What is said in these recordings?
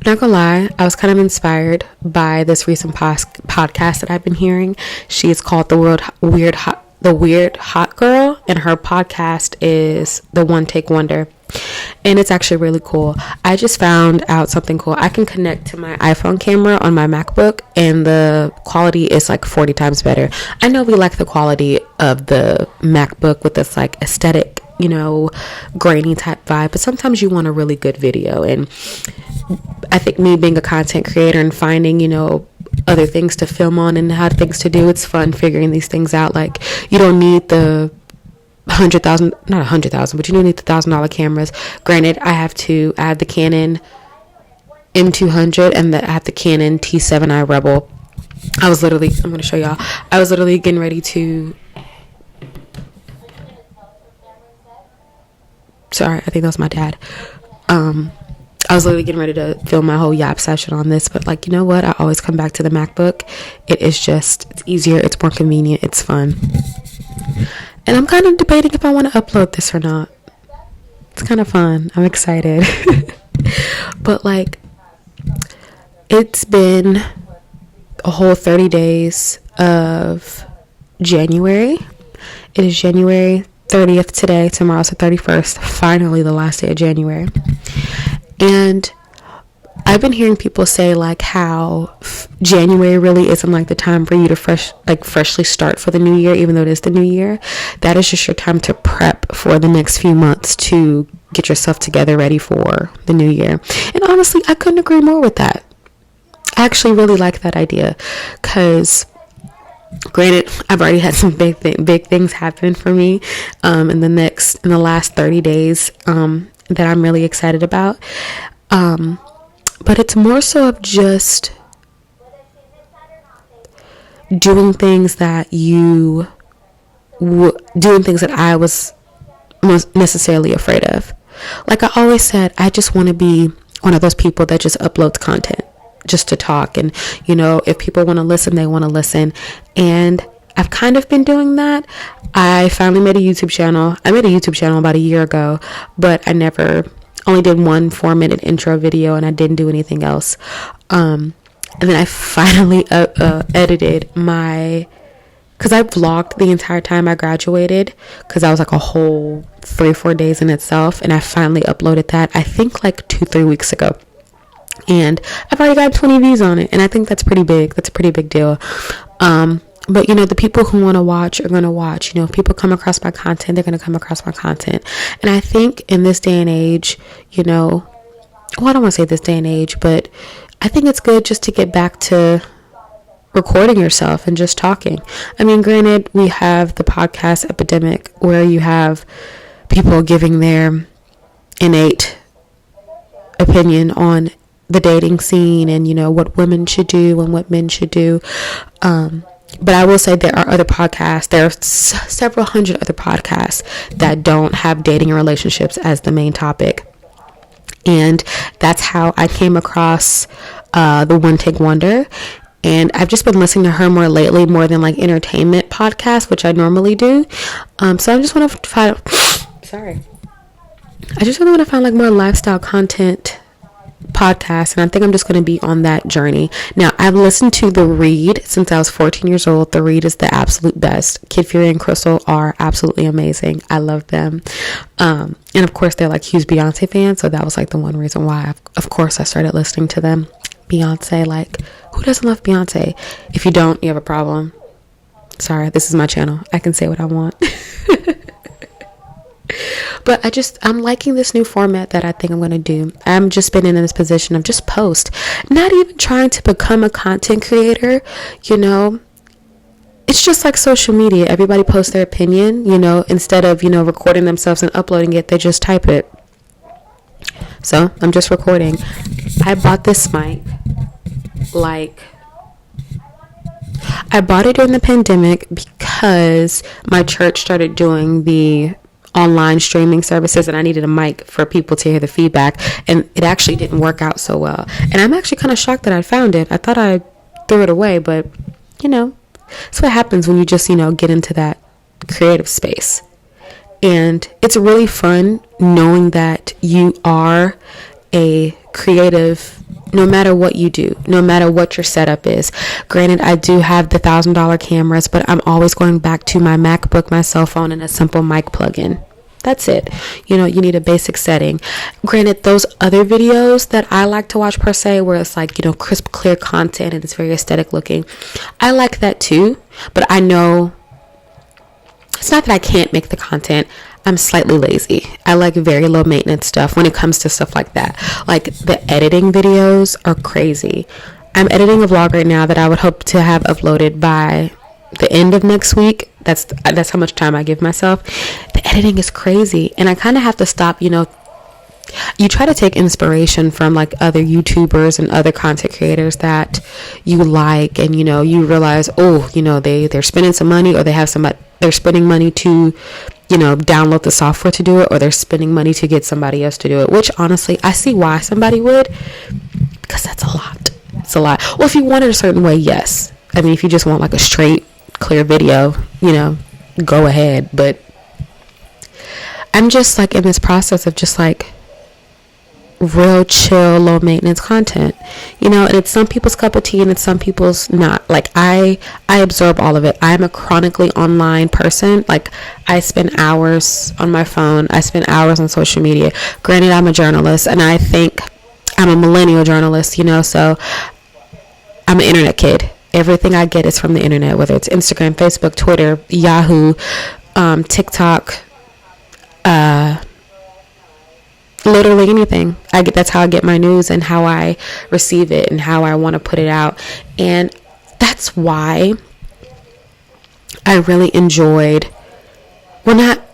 not gonna lie, I was kind of inspired by this recent podcast that I've been hearing. She is called the Weird Hot Girl, and her podcast is the One Take Wonder, and it's actually really cool. I just found out something cool. I can connect to my iPhone camera on my MacBook, and the quality is like 40 times better. I know we like the quality of the MacBook with this like aesthetic, grainy type vibe, but sometimes you want a really good video. And I think me being a content creator and finding, other things to film on and how things to do, it's fun figuring these things out. Like, you don't need the not 100,000, but you don't need the $1,000 cameras. Granted, I have the Canon M200 and I have the Canon T7i Rebel. I'm going to show y'all. I was literally getting ready to, sorry, I think that was my dad. I was literally getting ready to film my whole yap session on this, but like, you know what? I always come back to the MacBook. It's easier. It's more convenient. It's fun. And I'm kind of debating if I want to upload this or not. It's kind of fun. I'm excited. But like, it's been a whole 30 days of January. It is January 30th today. Tomorrow's the 31st. Finally, the last day of January. And I've been hearing people say like how January really isn't like the time for you to freshly start for the new year, even though it is the new year. That is just your time to prep for the next few months to get yourself together, ready for the new year. And honestly, I couldn't agree more with that. I actually really like that idea, because granted, I've already had some big things happen for me in the last 30 days that I'm really excited about. But it's more so of just doing things that I was most necessarily afraid of. Like I always said, I just want to be one of those people that just uploads content just to talk. And, if people want to listen, they want to listen. And I've kind of been doing that. I finally made a YouTube channel. I made a YouTube channel about a year ago, but I only did one 4-minute intro video, and I didn't do anything else. And then I finally edited because I vlogged the entire time I graduated, because that was like a whole 3-4 days in itself. And I finally uploaded that, I think like 2-3 weeks ago. And I've already got 20 views on it. And I think that's pretty big. That's a pretty big deal. But, the people who want to watch are going to watch. If people come across my content, they're going to come across my content. And I think in this day and age, I don't want to say this day and age, but I think it's good just to get back to recording yourself and just talking. I mean, granted, we have the podcast epidemic where you have people giving their innate opinion on the dating scene and, what women should do and what men should do. But I will say there are other podcasts. There are several hundred other podcasts that don't have dating and relationships as the main topic. And that's how I came across the One Take Wonder. And I've just been listening to her more lately, more than like entertainment podcasts, which I normally do. So I just want to find, I just really want to find like more lifestyle content podcast, and I think I'm just going to be on that journey. Now, I've listened to The Read since I was 14 years old. The Read is the absolute best. Kid Fury and Crystal are absolutely amazing. I love them. And of course, they're like huge Beyonce fans, so that was like the one reason why, of course, I started listening to them. Beyonce, like, who doesn't love Beyonce? If you don't, you have a problem. Sorry, this is my channel. I can say what I want. But I'm liking this new format that I think I'm going to do. I'm just been in this position of just post, not even trying to become a content creator. It's just like social media. Everybody posts their opinion, instead of, recording themselves and uploading it, they just type it. So I'm just recording. I bought this mic, I bought it during the pandemic because my church started doing the online streaming services, and I needed a mic for people to hear the feedback, and it actually didn't work out so well. And I'm actually kind of shocked that I found it. I thought I threw it away, but that's what happens when you just get into that creative space. And it's really fun knowing that you are a creative no matter what you do, no matter what your setup is. Granted, I do have the $1,000 cameras, but I'm always going back to my MacBook, my cell phone, and a simple mic plug-in. That's it. You need a basic setting. Granted, those other videos that I like to watch per se, where it's like, crisp, clear content and it's very aesthetic looking, I like that too. But I know it's not that I can't make the content. I'm slightly lazy. I like very low maintenance stuff when it comes to stuff like that. Like the editing videos are crazy. I'm editing a vlog right now that I would hope to have uploaded by the end of next week. That's how much time I give myself. The editing is crazy, and I kind of have to stop. You try to take inspiration from like other YouTubers and other content creators that you like, and you realize, they're spending some money, or they're spending money to download the software to do it, or they're spending money to get somebody else to do it, which honestly I see why somebody would, because that's a lot. It's a lot. Well, if you want it a certain way, yes. I mean, if you just want like a straight clear video, go ahead. But I'm just like in this process of just like real chill, low maintenance content, and it's some people's cup of tea and it's some people's not. Like I absorb all of it. I'm a chronically online person. Like I spend hours on my phone. I spend hours on social media. Granted, I'm a journalist, and I think I'm a millennial journalist, so I'm an internet kid. Everything I get is from the internet, whether it's Instagram, Facebook, Twitter, Yahoo, TikTok, literally anything. That's how I get my news and how I receive it and how I want to put it out. And that's why I really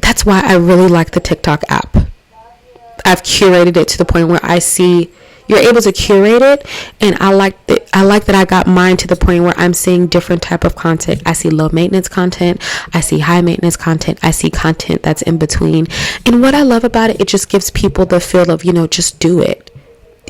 that's why I really like the TikTok app. I've curated it to the point where I see you're able to curate it, and I like that I got mine to the point where I'm seeing different type of content. I see low maintenance content, I see high maintenance content, I see content that's in between. And what I love about it, it just gives people the feel of, just do it.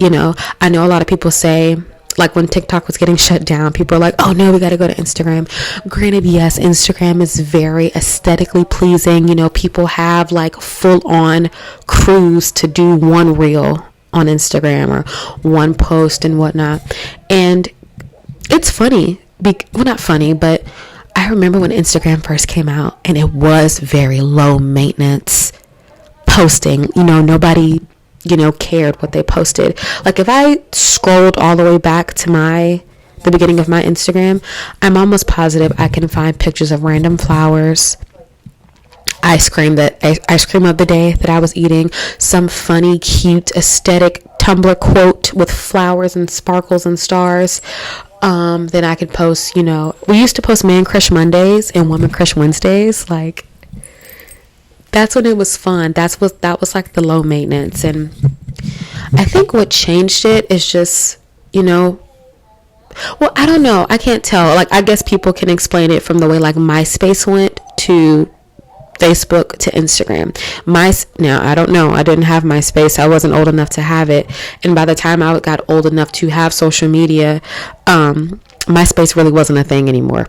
I know a lot of people say, like when TikTok was getting shut down, people are like, oh no, we got to go to Instagram. Granted, yes, Instagram is very aesthetically pleasing. People have like full on crews to do one reel on Instagram or one post and whatnot. And it's funny. Well, not funny, but I remember when Instagram first came out, and it was very low maintenance posting. Nobody cared what they posted. Like if I scrolled all the way back to the beginning of my Instagram, I'm almost positive I can find pictures of random flowers, ice cream of the day that I was eating, some funny, cute, aesthetic Tumblr quote with flowers and sparkles and stars. Then I could post, we used to post Man Crush Mondays and Woman Crush Wednesdays. Like that's when it was fun. That was like the low maintenance. And I think what changed it is just, well, I don't know. I can't tell. Like, I guess people can explain it from the way like MySpace went to Facebook to Instagram. Now, I don't know. I didn't have MySpace. I wasn't old enough to have it. And by the time I got old enough to have social media, MySpace really wasn't a thing anymore.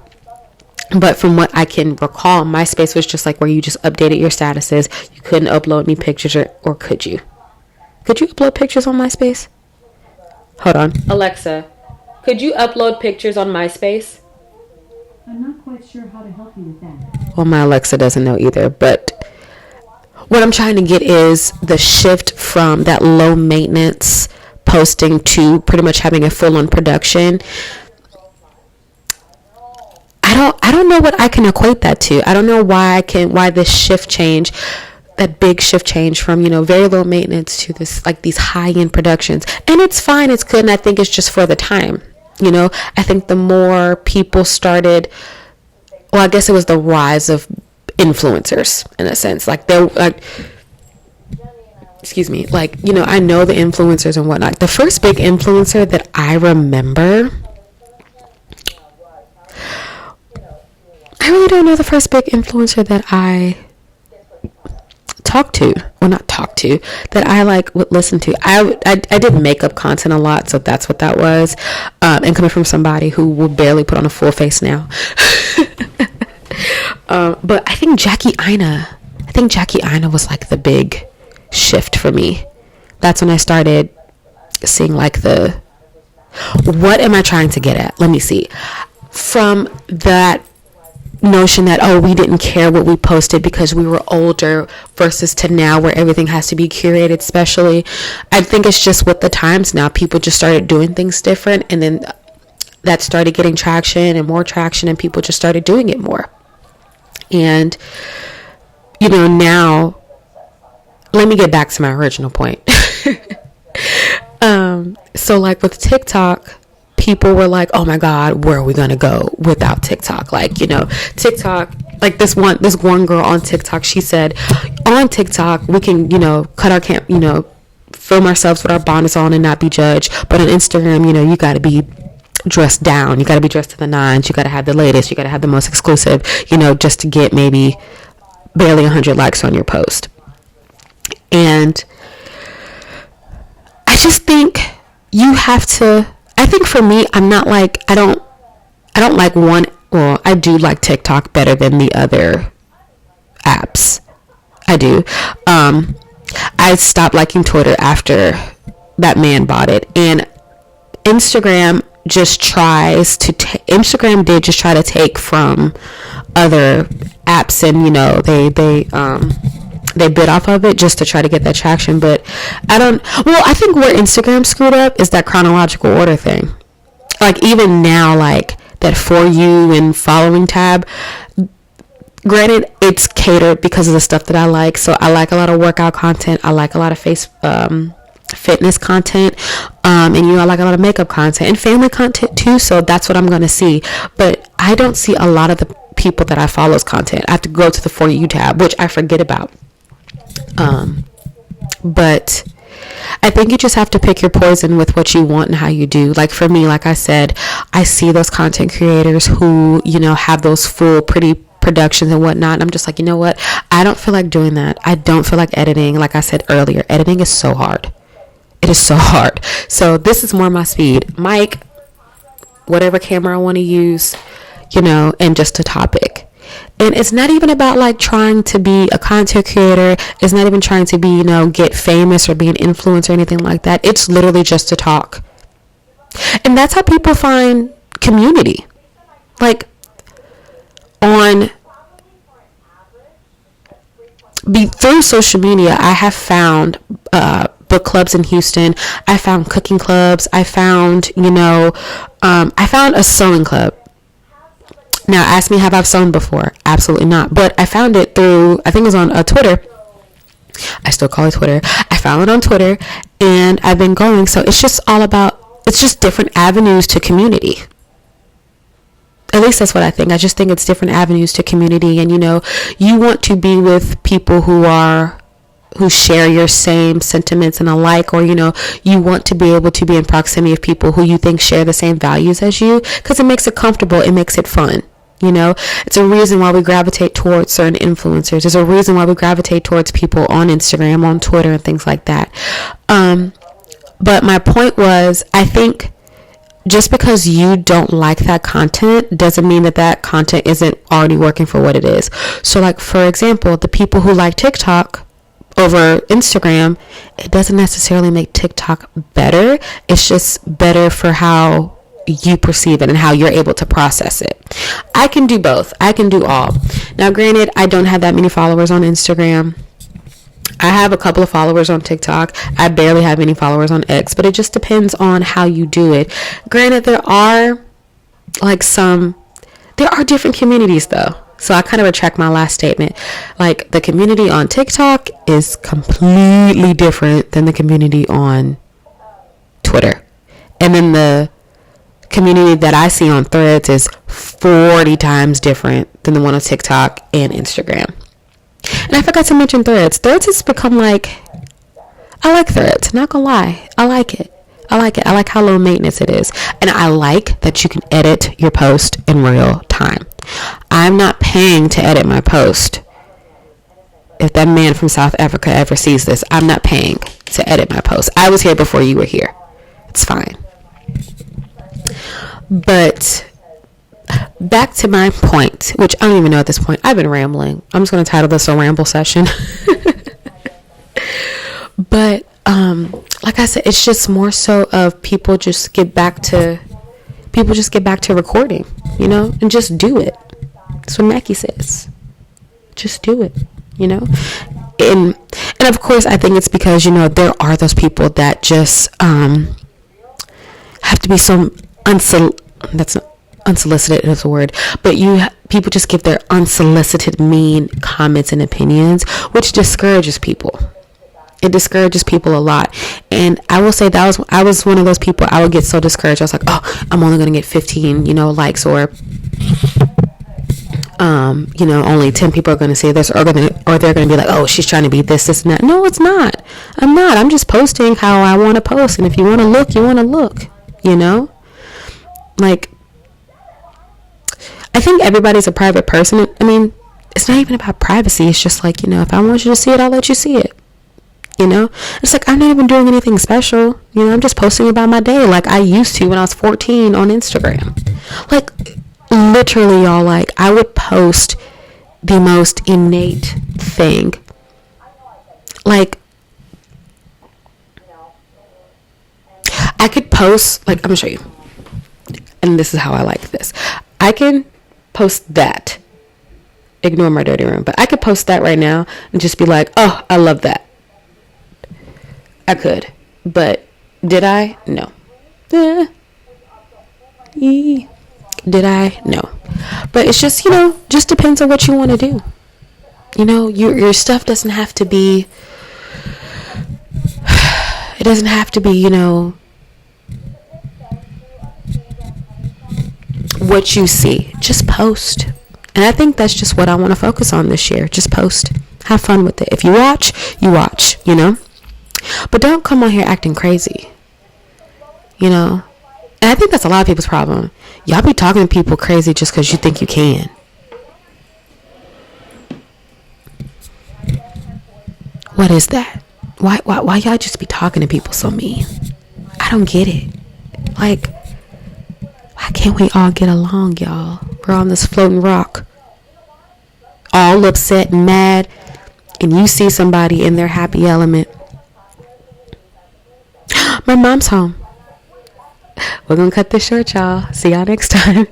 But from what I can recall, MySpace was just like where you just updated your statuses. You couldn't upload any pictures, or could you? Could you upload pictures on MySpace? Hold on. Alexa, could you upload pictures on MySpace? I'm not quite sure how to help you with that. Well, my Alexa doesn't know either. But what I'm trying to get is the shift from that low maintenance posting to pretty much having a full-on production. I don't know what I can equate that to. I don't know why this shift change, that big shift change from, very low maintenance to this, like these high-end productions. And it's fine, it's good, and I think it's just for the time. I think the more people started, well, I guess it was the rise of influencers in a sense. Like they're like, excuse me, like, I know the influencers and whatnot. The first big influencer that I remember, I really don't know the first big influencer that I that I like would listen to. I did makeup content a lot, so that's what that was. And coming from somebody who will barely put on a full face now. But I think Jackie Aina was like the big shift for me. That's when I started seeing like the What am I trying to get at? Let me see. From that notion that, oh, we didn't care what we posted because we were older, versus to now where everything has to be curated, especially, I think it's just with the times now. People just started doing things different, and then that started getting traction and more traction, and people just started doing it more. And now let me get back to my original point. So like with TikTok, people were like, oh my God, where are we going to go without TikTok? Like, TikTok, like this one girl on TikTok, she said, on TikTok, we can, cut our film ourselves with our bonnets on and not be judged. But on Instagram, you got to be dressed down. You got to be dressed to the nines. You got to have the latest. You got to have the most exclusive, just to get maybe barely 100 likes on your post. And I just think you have to, I think for me, I'm not like, I don't like one, well, I do like TikTok better than the other apps. I do. I stopped liking Twitter after that man bought it. And Instagram just tries to, Instagram did just try to take from other apps, and, they bit off of it just to try to get that traction. But I think where Instagram screwed up is that chronological order thing. Like even now, like that For You and following tab, granted it's catered because of the stuff that I like. So I like a lot of workout content. I like a lot of fitness content. And I like a lot of makeup content and family content too. So that's what I'm going to see. But I don't see a lot of the people that I follow's content. I have to go to the For You tab, which I forget about. But I think you just have to pick your poison with what you want and how you do. Like for me, like I said, I see those content creators who, have those full pretty productions and whatnot. And I'm just like, you know what? I don't feel like doing that. I don't feel like editing. Like I said earlier, editing is so hard. It is so hard. So this is more my speed. Mic, whatever camera I want to use, and just a topic. And it's not even about like trying to be a content creator. It's not even trying to be, get famous or be an influencer or anything like that. It's literally just to talk. And that's how people find community. Like through social media, I have found book clubs in Houston. I found cooking clubs. I found, I found a sewing club. Now, ask me, have I sewn before? Absolutely not. But I found it through, I think it was on Twitter. I still call it Twitter. I found it on Twitter, and I've been going. So it's just it's just different avenues to community. At least that's what I think. I just think it's different avenues to community. And, you want to be with people who share your same sentiments and alike, or, you want to be able to be in proximity of people who you think share the same values as you, because it makes it comfortable. It makes it fun. It's a reason why we gravitate towards certain influencers. There's a reason why we gravitate towards people on Instagram, on Twitter, and things like that. But my point was, I think just because you don't like that content doesn't mean that content isn't already working for what it is. So like, for example, the people who like TikTok over Instagram, it doesn't necessarily make TikTok better. It's just better for how you perceive it and how you're able to process it. I can do both. I can do all. Now, granted, I don't have that many followers on Instagram. I have a couple of followers on TikTok. I barely have any followers on X, but it just depends on how you do it. Granted, there are different communities though. So I kind of retract my last statement. Like the community on TikTok is completely different than the community on Twitter. And then the community that I see on Threads is 40 times different than the one on TikTok and Instagram. And I forgot to mention Threads. Threads has become I like Threads. Not gonna lie. I like it. I like how low maintenance it is. And I like that you can edit your post in real time. I'm not paying to edit my post. If that man from South Africa ever sees this, I'm not paying to edit my post. I was here before you were here. It's fine. But back to my point, which I don't even know at this point. I've been rambling. I'm just going to title this a ramble session. But like I said, it's just more so of people just get back to recording, and just do it. That's what Mackie says. Just do it, and of course I think it's because there are those people that just have to be so that's not unsolicited is a word, but people just give their unsolicited mean comments and opinions, which discourages people. It discourages people a lot. And I will say that I was one of those people. I would get so discouraged. I was like, oh, I'm only going to get 15, likes, or only 10 people are going to see this, or they're going to be like, oh, she's trying to be this and that. No, it's not. I'm not. I'm just posting how I want to post. And if you want to look, you want to look, like, I think everybody's a private person. I mean, it's not even about privacy. It's just like, if I want you to see it, I'll let you see it. It's like, I'm not even doing anything special. I'm just posting about my day like I used to when I was 14 on Instagram. Like, literally, y'all, like, I would post the most innate thing. Like, I could post, like, I'm going to show you. And this is how I like this. I can post that. Ignore my dirty room. But I could post that right now and just be like, oh, I love that. I could. But did I? No. Did I? No. But it's just, just depends on what you want to do. Your stuff doesn't have to be, it doesn't have to be, what you see. Just post. And I think that's just what I want to focus on this year. Just post. Have fun with it. If you watch, you watch, But don't come on here acting crazy. And I think that's a lot of people's problem. Y'all be talking to people crazy just because you think you can. What is that? Why y'all just be talking to people so mean? I don't get it. Like, why can't we all get along, y'all? We're on this floating rock, all upset and mad, and you see somebody in their happy element. My mom's home. We're gonna cut this short, y'all. See y'all next time.